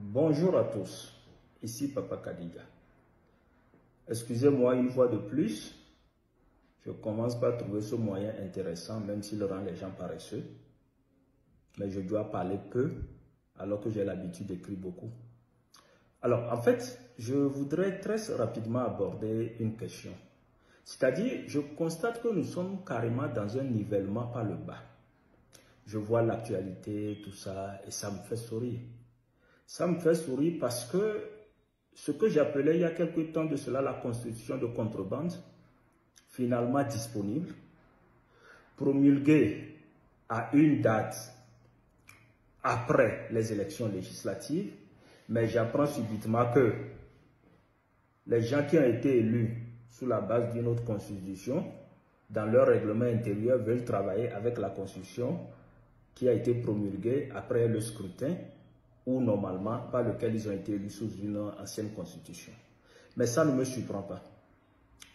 Bonjour à tous, ici Papa Kadiga. Excusez-moi une fois de plus, je commence par trouver ce moyen intéressant, même s'il rend les gens paresseux. Mais je dois parler peu, alors que j'ai l'habitude d'écrire beaucoup. Alors, en fait, je voudrais très rapidement aborder une question. C'est-à-dire, je constate que nous sommes carrément dans un nivellement par le bas. Je vois l'actualité, tout ça, et ça me fait sourire. Ça me fait sourire parce que ce que j'appelais il y a quelque temps de cela la constitution de contrebande, finalement disponible, promulguée à une date après les élections législatives, mais j'apprends subitement que les gens qui ont été élus sous la base d'une autre constitution, dans leur règlement intérieur, veulent travailler avec la constitution qui a été promulguée après le scrutin, ou normalement par lequel ils ont été élus sous une ancienne constitution. Mais ça ne me surprend pas.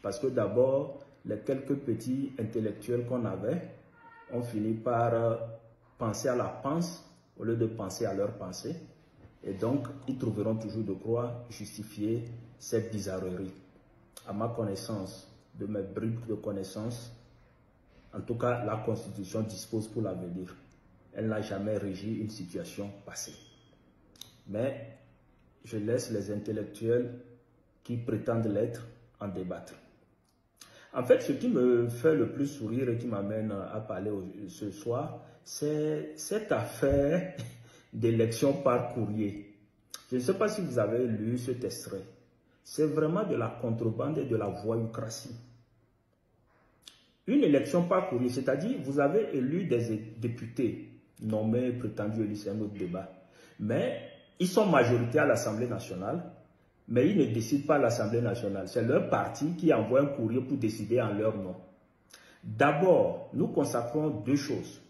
Parce que d'abord, les quelques petits intellectuels qu'on avait ont fini par penser à la pensée au lieu de penser à leur pensée. Et donc, ils trouveront toujours de quoi justifier cette bizarrerie. À ma connaissance, de mes bribes de connaissances, en tout cas, la Constitution dispose pour l'avenir. Elle n'a jamais régi une situation passée. Mais je laisse les intellectuels qui prétendent l'être en débattre. En fait, ce qui me fait le plus sourire et qui m'amène à parler ce soir, c'est cette affaire d'élection par courrier. Je ne sais pas si vous avez lu cet extrait. C'est vraiment de la contrebande et de la voyoucratie. Une élection par courrier, c'est-à-dire vous avez élu des députés nommés, prétendus élus, c'est un autre débat. Mais ils sont majoritaires à l'Assemblée nationale, mais ils ne décident pas à l'Assemblée nationale. C'est leur parti qui envoie un courrier pour décider en leur nom. D'abord, nous consacrons deux choses.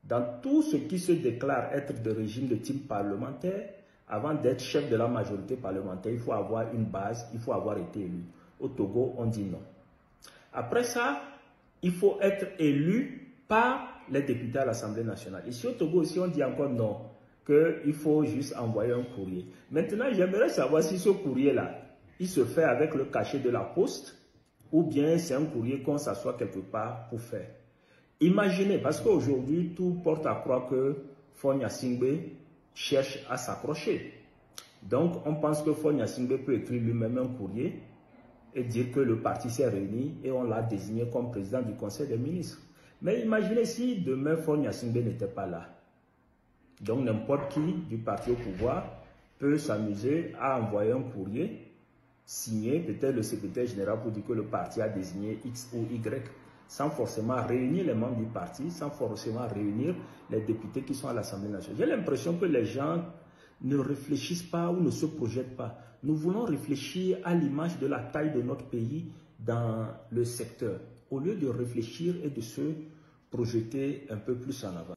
Dans tout ce qui se déclare être de régime de type parlementaire, avant d'être chef de la majorité parlementaire, il faut avoir une base, il faut avoir été élu. Au Togo, on dit non. Après ça, il faut être élu par les députés à l'Assemblée nationale. Ici au Togo aussi, on dit encore non, qu'il faut juste envoyer un courrier. Maintenant, j'aimerais savoir si ce courrier-là, il se fait avec le cachet de la poste ou bien c'est un courrier qu'on s'assoit quelque part pour faire. Imaginez, parce qu'aujourd'hui, tout porte à croire que Faure Gnassingbé cherche à s'accrocher. Donc, on pense que Faure Gnassingbé peut écrire lui-même un courrier et dire que le parti s'est réuni et on l'a désigné comme président du Conseil des ministres. Mais imaginez si demain Faure Gnassingbé n'était pas là. Donc n'importe qui du parti au pouvoir peut s'amuser à envoyer un courrier signé, peut-être le secrétaire général pour dire que le parti a désigné X ou Y, sans forcément réunir les membres du parti, sans forcément réunir les députés qui sont à l'Assemblée nationale. J'ai l'impression que les gens ne réfléchissent pas ou ne se projettent pas. Nous voulons réfléchir à l'image de la taille de notre pays dans le secteur, au lieu de réfléchir et de se projeter un peu plus en avant.